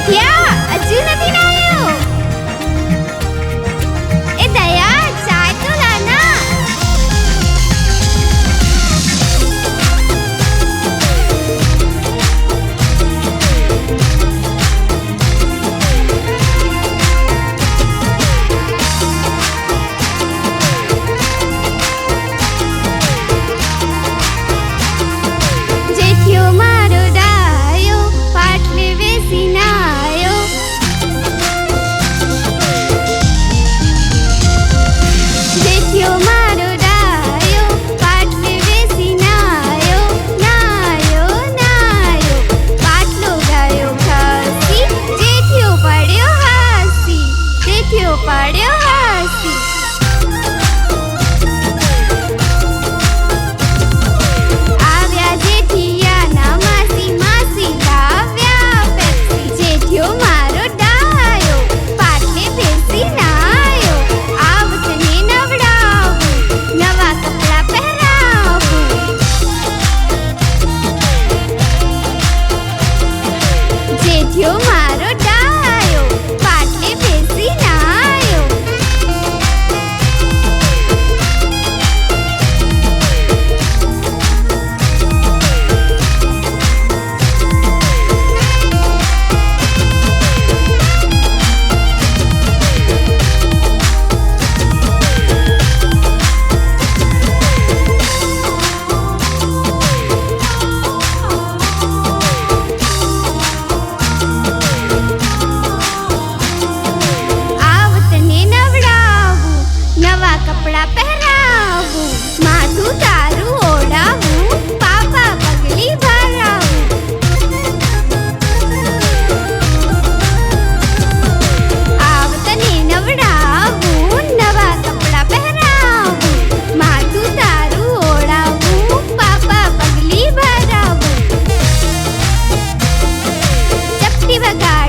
જેઠિયા હજુ નથી નાયો. એ દયા ચાય તો લાના. જેઠિયો મારો ડાયો પાટલે બેસી નાયો. જેઠિયો મારો ડાયો પાટલે બેસી નાયો. નાયો નાયો પાટલો ગાયો ખાસી. જેઠિયો પડ્યો હાસી. જેઠિયો પડ્યો હાસી. આવ્યા જેઠિયાના માસી. માસી લાવ્યા પેપ્સી. જેઠિયો મારો ડાયો પાટલે બેસી નાયો. આવતને નવડાવું નવા કપડાં પહેરાવું. જેઠિયો મારો ડાયો પાટલે બેસી નાયો. આવતને નવડાવું નવા કપડાં પહેરાવું. માથું તારું ઓઢાવું પાપા પગલી ભરાવું. આવતને નવડાવું નવા કપડાં પહેરાવું. માથું તારું ઓઢાવું પાપા પગલી ભરાવું. ચપટી વગા